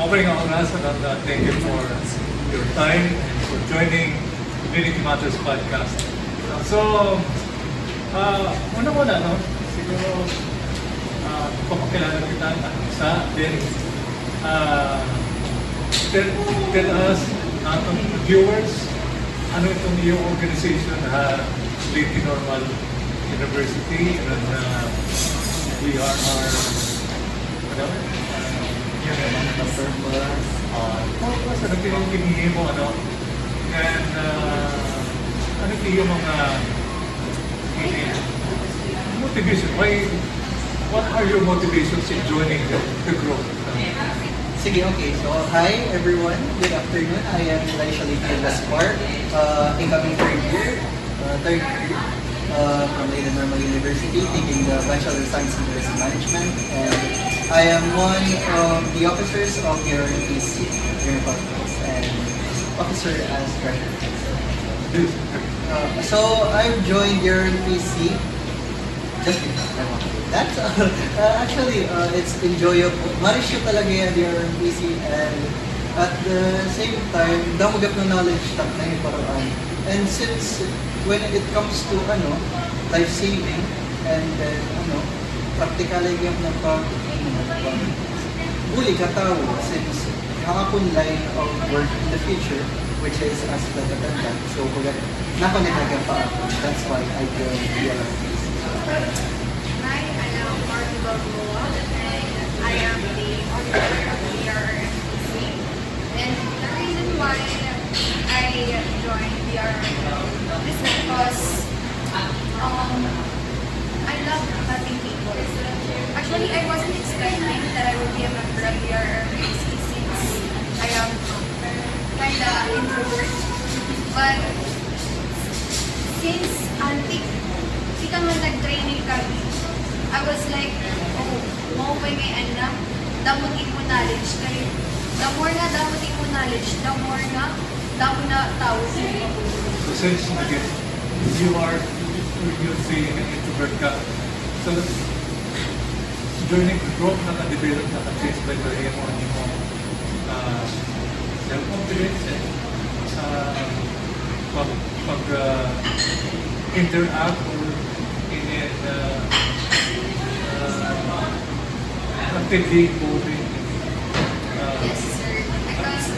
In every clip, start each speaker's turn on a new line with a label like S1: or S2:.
S1: Okay nga oras and thank you for your time and for joining Community Matters Podcast. So, una-una, no? Siguro, papakilala kita ng isa, then, tell us, atong viewers, ano itong iyong organization, Lady Normal University, and we are our, whatever, ano pinipinihin mo, ano? And, ano yung mga motivation? What are your motivations in joining the group?
S2: Sige, okay. So, hi everyone. Good afternoon. I am Elisha Lady Gaspar, incoming third year from Lady Normal University, taking the Bachelor of Science in Tourism Management. And I am one of the officers of your PC, your podcast, and officer as treasurer. So, I've joined your PC just because I want to. That's actually, it's enjoyable. Marisyo talaga yan your PC, and at the same time, damagap na knowledge tak na yung paraan. And since when it comes to life saving and then practical yung ng buli katawo, since hangapon line of work in the future, which is as the tatanda. So nakonektaga pa ako. That's why I joined PLRPC.
S3: Hi, I am Marty Balboa, and I am the auditor of the RRMPC. And the reason why I joined the RRMPC is because I love helping people. Actually, I wasn't expecting that I would be a member of the RRMPC since I am kind of introvert. But since di ka man nag-training kami, I was like, mauwi ngay na, damutin mo knowledge kayo. The more na damutin mo knowledge, the more na damo na tao sa iyo.
S1: So since again, you're saying an introvert ka, so joining the group naka-develop, naka-change by the way mo self-confidence and interact or in actively involving
S3: Yes, sir. Because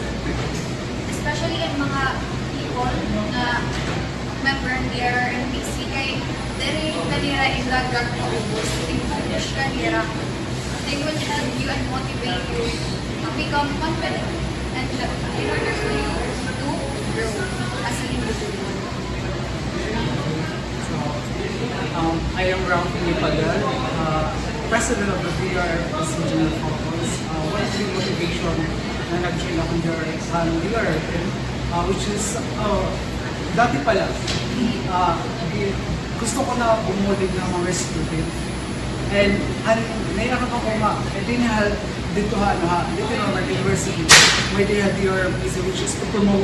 S3: especially yung mga people na member ng RRMPC, kay dere kanira ilagag maubos, i-push kanira. They will help you and motivate you to become confident and in order for you to grow as an individual.
S4: I am Ralph Nipagal, President of the DRRMPC General Focus. What is the motivation na nag-join ako DRRM, which is, dati pala, gusto ko na bumulig ng mga student. And nairakap ako dito Normal University, where they have DRRMPC, which is to promote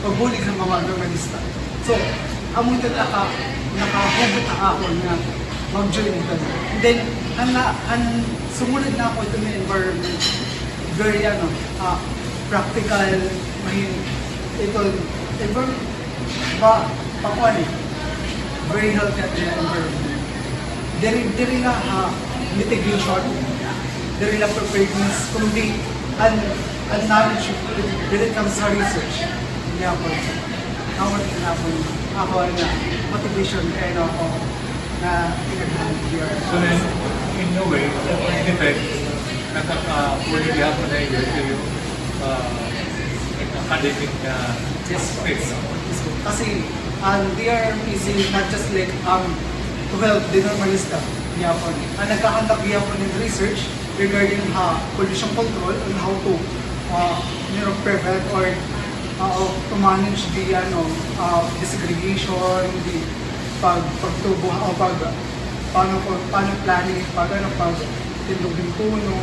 S4: pagbulig ng mga normalista. So, amoy nakahugot na ako na mag-join ito. And then, sumunod na ako ito ng environment. Very, practical, ito, environment, very healthy at the environment. Diri na mitigation, diri na preparedness, kundi and knowledge when it comes to research. Hindi ako na motivation kaya na ako na pinaghahan here.
S1: So then, in a way, in effect, nakaka-worthy hapon na yung academic space.
S4: Kasi DRRMPC not just like to help the normalista Yapon. Nagkakandak Yapon in research regarding pollution control and how to prevent or to manage the desegregation, the pagtubo, paano planning, pag tindog ng puno,